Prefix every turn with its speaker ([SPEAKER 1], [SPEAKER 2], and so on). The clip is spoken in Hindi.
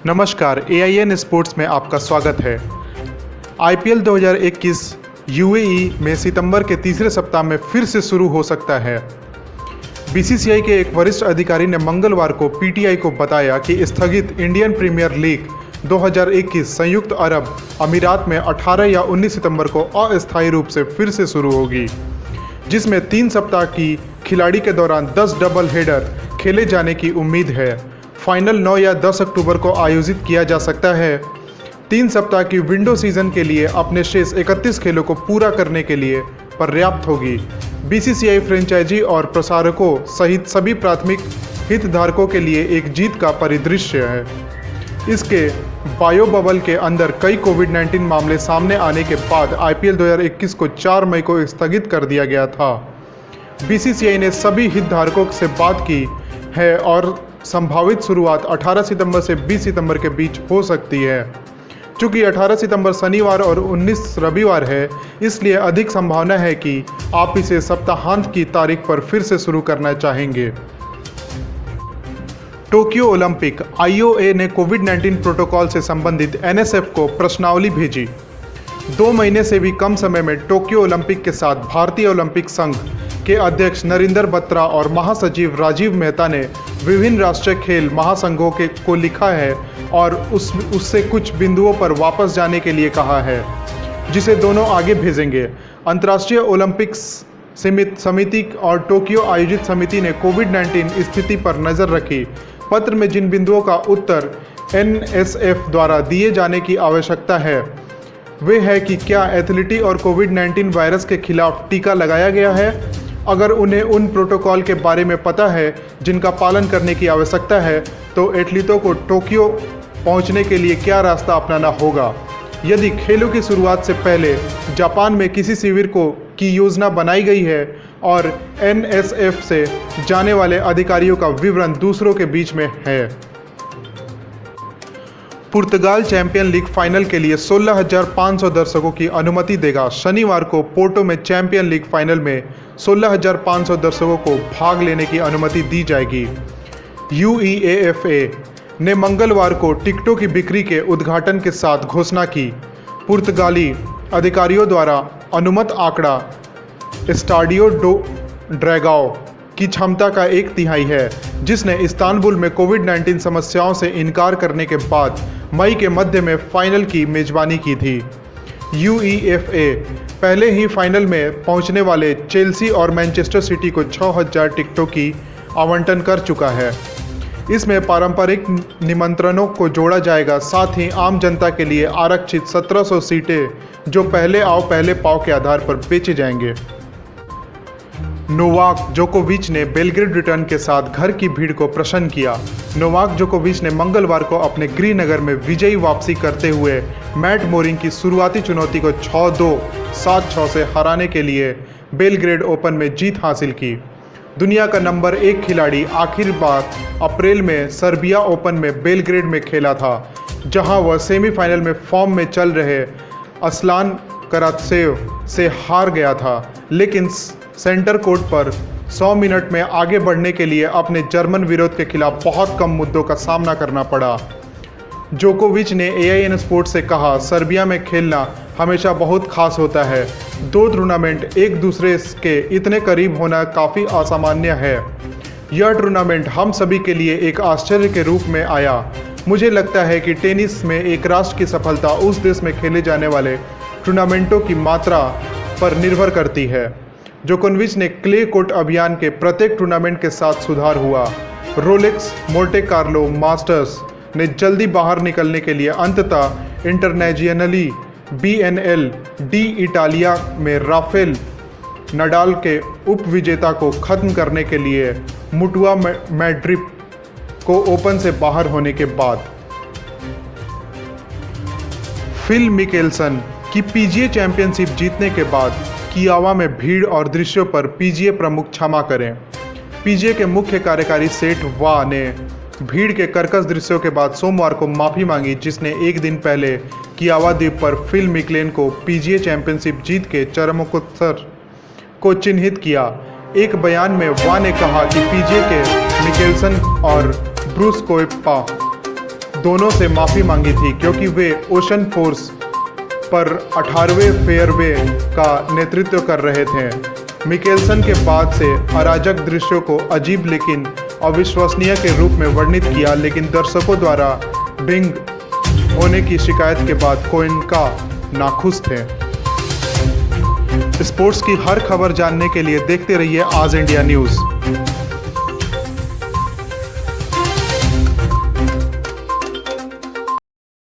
[SPEAKER 1] नमस्कार, AIN स्पोर्ट्स में आपका स्वागत है। IPL 2021 यूएई में सितंबर के तीसरे सप्ताह में फिर से शुरू हो सकता है। BCCI के एक वरिष्ठ अधिकारी ने मंगलवार को PTI को बताया कि स्थगित इंडियन प्रीमियर लीग 2021 संयुक्त अरब अमीरात में 18 या 19 सितंबर को अस्थायी रूप से फिर से शुरू होगी, जिसमें 3 सप्ताह की खिलाड़ी के दौरान 10 डबल हेडर खेले जाने की उम्मीद है। फाइनल 9 या 10 अक्टूबर को आयोजित किया जा सकता है। 3 सप्ताह की विंडो सीजन के लिए अपने शेष 31 खेलों को पूरा करने के लिए पर्याप्त होगी। BCCI फ्रेंचाइजी और प्रसारकों सहित सभी प्राथमिक हितधारकों के लिए एक जीत का परिदृश्य है। इसके बायो बबल के अंदर कई कोविड-19 मामले सामने आने के बाद IPL 2021 को 4 मई को स्थगित कर दिया गया था। BCCI ने सभी हितधारकों से बात की है और संभावित शुरुआत 18 सितंबर से 20 सितंबर के बीच हो सकती है। चूंकि 18 सितंबर शनिवार और 19 रविवार है, इसलिए अधिक संभावना है कि आप इसे सप्ताहांत की तारीख पर फिर से शुरू करना चाहेंगे। टोक्यो ओलंपिक IOA ने कोविड-19 प्रोटोकॉल से संबंधित NSF को प्रश्नावली भेजी। 2 महीने से भी कम समय में टोक्यो ओलंपिक के साथ भारतीय ओलंपिक संघ के अध्यक्ष नरेंद्र बत्रा और महासचिव राजीव मेहता ने विभिन्न राष्ट्रीय खेल महासंघों को लिखा है और उससे कुछ बिंदुओं पर वापस जाने के लिए कहा है, जिसे दोनों आगे भेजेंगे। अंतर्राष्ट्रीय ओलंपिक्स समिति और टोक्यो आयोजित समिति ने कोविड-19 स्थिति पर नज़र रखी। पत्र में जिन बिंदुओं का उत्तर NSF द्वारा दिए जाने की आवश्यकता है वे है कि क्या एथलीटी और कोविड-19 वायरस के खिलाफ टीका लगाया गया है, अगर उन्हें उन प्रोटोकॉल के बारे में पता है जिनका पालन करने की आवश्यकता है, तो एथलीटों को टोक्यो पहुंचने के लिए क्या रास्ता अपनाना होगा। यदि खेलों की शुरुआत से पहले जापान में किसी शिविर की योजना बनाई गई है और NSF से जाने वाले अधिकारियों का विवरण दूसरों के बीच में है। पुर्तगाल चैंपियन लीग फाइनल के लिए 16,500 दर्शकों की अनुमति देगा। शनिवार को पोर्टो में चैंपियन लीग फाइनल में 16,500 दर्शकों को भाग लेने की अनुमति दी जाएगी। UEFA ने मंगलवार को टिकटों की बिक्री के उद्घाटन के साथ घोषणा की। पुर्तगाली अधिकारियों द्वारा अनुमत आंकड़ा स्टाडियो डो ड्रैगाओ की क्षमता का 1/3 है, जिसने इस्तांबुल में कोविड-19 समस्याओं से इनकार करने के बाद मई के मध्य में फाइनल की मेजबानी की थी। UEFA पहले ही फाइनल में पहुंचने वाले चेल्सी और मैनचेस्टर सिटी को 6,000 टिकटों की आवंटन कर चुका है। इसमें पारंपरिक निमंत्रणों को जोड़ा जाएगा, साथ ही आम जनता के लिए आरक्षित 1700 सीटें जो पहले आओ पहले पाओ के आधार पर बेचे जाएंगे। नोवाक जोकोविच ने बेलग्रेड रिटर्न के साथ घर की भीड़ को प्रसन्न किया। नोवाक जोकोविच ने मंगलवार को अपने गृहनगर में विजयी वापसी करते हुए मैट मोरिंग की शुरुआती चुनौती को 6-2, 7-6 से हराने के लिए बेलग्रेड ओपन में जीत हासिल की। दुनिया का नंबर 1 खिलाड़ी आखिर बार अप्रैल में सर्बिया ओपन में बेलग्रेड में खेला था, जहां वह सेमीफाइनल में फॉर्म में चल रहे असलान करात्सेव से हार गया था, लेकिन सेंटर कोर्ट पर 100 मिनट में आगे बढ़ने के लिए अपने जर्मन विरोध के खिलाफ बहुत कम मुद्दों का सामना करना पड़ा। जोकोविच ने AIN स्पोर्ट्स से कहा, सर्बिया में खेलना हमेशा बहुत खास होता है। 2 टूर्नामेंट एक दूसरे के इतने करीब होना काफ़ी असामान्य है। यह टूर्नामेंट हम सभी के लिए एक आश्चर्य के रूप में आया। मुझे लगता है कि टेनिस में एक राष्ट्र की सफलता उस देश में खेले जाने वाले टूर्नामेंटों की मात्रा पर निर्भर करती है। जोकोविच ने क्ले कोर्ट अभियान के प्रत्येक टूर्नामेंट के साथ सुधार हुआ। रोलेक्स मोंटे कार्लो मास्टर्स ने जल्दी बाहर निकलने के लिए अंततः इंटरनेशनली BNL डी इटालिया में राफेल नडाल के उपविजेता को खत्म करने के लिए मुटुआ मैड्रिड को ओपन से बाहर होने के बाद। फिल मिकेल्सन की PGA चैंपियनशिप जीतने के बाद कियावा में भीड़ और दृश्यों पर PGA प्रमुख क्षमा करें। PGA के मुख्य कार्यकारी सेठ वा ने भीड़ के कर्कश दृश्यों के बाद सोमवार को माफ़ी मांगी, जिसने एक दिन पहले कियावा द्वीप पर फिल मिकेल्सन को PGA चैंपियनशिप जीत के चरमोत्कर्ष को चिन्हित किया। एक बयान में वा ने कहा कि PGA के मिकेल्सन और ब्रूस कोएप्पा दोनों से माफ़ी मांगी थी क्योंकि वे ओशन फोर्स पर 18वें फेयरवे का नेतृत्व कर रहे थे। मिकेल्सन के बाद से अराजक दृश्यों को अजीब लेकिन अविश्वसनीय के रूप में वर्णित किया, लेकिन दर्शकों द्वारा बिंग होने की शिकायत के बाद कोइन का नाखुश थे। स्पोर्ट्स की हर खबर जानने के लिए देखते रहिए आज इंडिया न्यूज़।